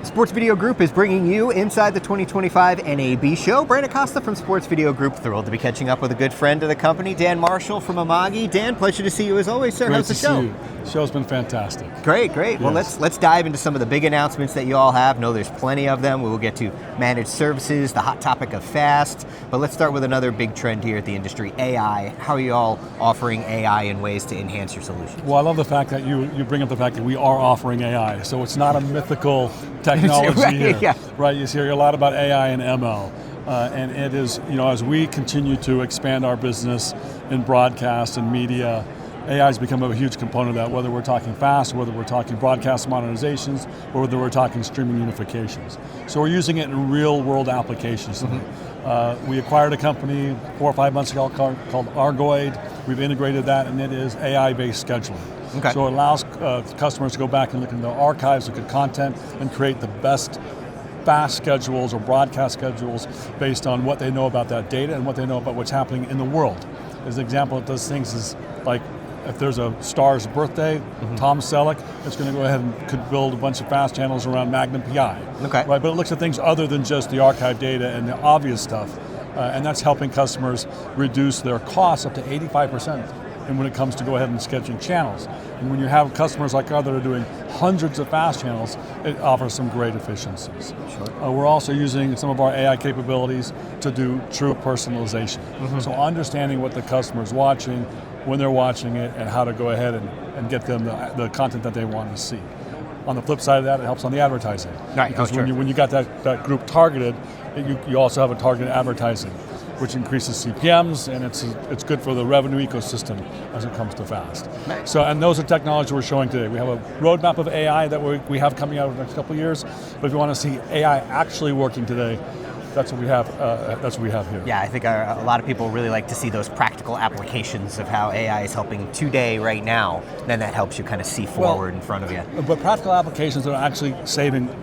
Sports Video Group is bringing you inside the 2025 NAB Show. Brandon Costa from Sports Video Group, thrilled to be catching up with a good friend of the company, Dan Marshall from Amagi. Dan, pleasure to see you as always, sir. How's the show? See you. The show's been fantastic. Great. Yes. Well, let's dive into some of the big announcements that you all have. No, there's plenty of them. We will get to managed services, the hot topic of fast, but let's start with another big trend here at the industry, AI. How are you all offering AI in ways to enhance your solutions? Well, I love the fact that you bring up the fact that we are offering AI, so it's not a mythical technology right, here. yeah. Right, you hear a lot about AI and ML, and it is, as we continue to expand our business in broadcast and media, AI has become a huge component of that, whether we're talking fast, whether we're talking broadcast modernizations, or whether we're talking streaming unifications. So we're using it in real world applications. Mm-hmm. We acquired a company 4 or 5 months ago called Argoid. We've integrated that, and it is AI-based scheduling. Okay. So it allows customers to go back and look in their archives, look at content, and create the best fast schedules or broadcast schedules based on what they know about that data and what they know about what's happening in the world. As an example of those things is like, if there's a star's birthday, mm-hmm. Tom Selleck is going to go ahead and could build a bunch of fast channels around Magnum PI. Okay. Right, but it looks at things other than just the archive data and the obvious stuff, and that's helping customers reduce their costs up to 85%. And when it comes to go ahead and scheduling channels. And when you have customers like ours that are doing hundreds of fast channels, it offers some great efficiencies. Sure. We're also using some of our AI capabilities to do true personalization. Mm-hmm. So understanding what the customer is watching, when they're watching it, and how to go ahead and get them the content that they want to see. On the flip side of that, it helps on the advertising. Right. Because when you got that group targeted, you also have a targeted advertising, which increases CPMs, and it's good for the revenue ecosystem as it comes to fast. Nice. So, and those are technologies we're showing today. We have a roadmap of AI that we have coming out over the next couple of years, but if you want to see AI actually working today, that's what we have. That's what we have here. Yeah, I think a lot of people really like to see those practical applications of how AI is helping today, right now. Then that helps you kind of see forward in front of you. But practical applications are actually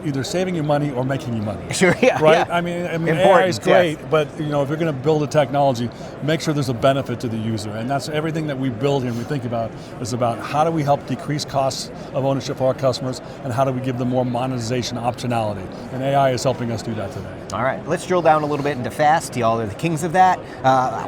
either saving you money or making you money. Sure. Yeah. Right. Yeah. I mean, AI is great, yes. But if you're going to build a technology, make sure there's a benefit to the user, and that's everything that we build here and we think about is about how do we help decrease costs of ownership for our customers, and how do we give them more monetization optionality. And AI is helping us do that today. All right. Let's drill down a little bit into fast. Y'all are the kings of that.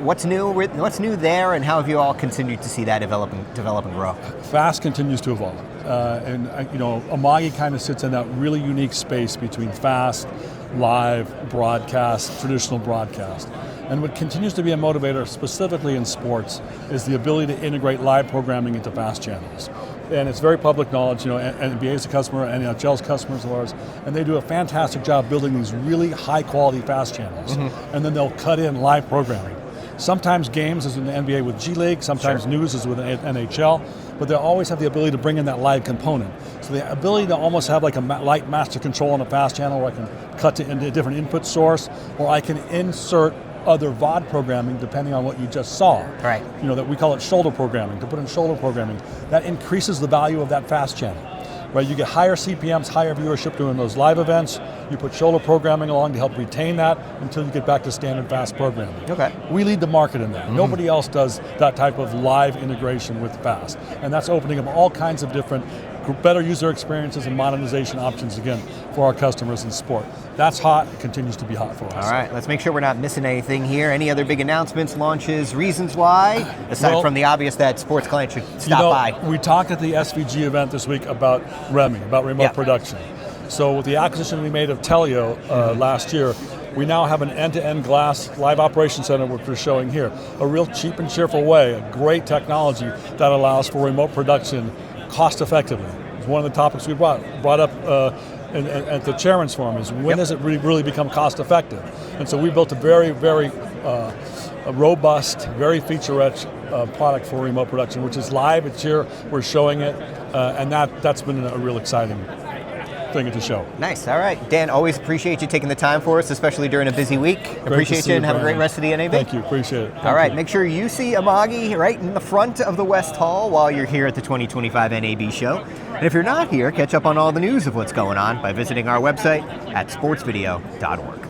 What's new? What's new there, and how have you all continued to see that develop and grow? Fast continues to evolve, and Amagi kind of sits in that really unique space between fast, live, broadcast, traditional broadcast. And what continues to be a motivator, specifically in sports, is the ability to integrate live programming into fast channels. And it's very public knowledge, NBA is a customer, NHL's customers of ours, and they do a fantastic job building these really high quality fast channels. Mm-hmm. And then they'll cut in live programming. Sometimes games is in the NBA with G League, sometimes sure. News is with NHL, but they'll always have the ability to bring in that live component. So the ability to almost have like a light master control on a fast channel where I can cut into a different input source, or I can insert other VOD programming depending on what you just saw. Right. That we call it shoulder programming, to put in shoulder programming. That increases the value of that fast channel. Right, you get higher CPMs, higher viewership doing those live events. You put shoulder programming along to help retain that until you get back to standard fast programming. Okay. We lead the market in that. Mm-hmm. Nobody else does that type of live integration with fast. And that's opening up all kinds of different better user experiences and monetization options, again, for our customers in sport. That's hot. It continues to be hot for us. All right, let's make sure we're not missing anything here. Any other big announcements, launches, reasons why? Aside from the obvious that sports clients should stop by. We talked at the SVG event this week about REMI, about remote production. So with the acquisition we made of Telio last year, we now have an end-to-end glass live operation center, which we're showing here. A real cheap and cheerful way, a great technology that allows for remote production cost effectively. It's one of the topics we brought up at the Chairman's Forum is when does it really become cost effective? And so we built a very, very robust, very feature-rich product for remote production, which is live. It's here. We're showing it, and that's been a real exciting thing at the show. Nice. All right, Dan. Always appreciate you taking the time for us, especially during a busy week. Appreciate you, and have a great rest of the NAB. Thank you. Appreciate it. All right. Make sure you see Amagi right in the front of the West Hall while you're here at the 2025 NAB Show. And if you're not here, catch up on all the news of what's going on by visiting our website at sportsvideo.org.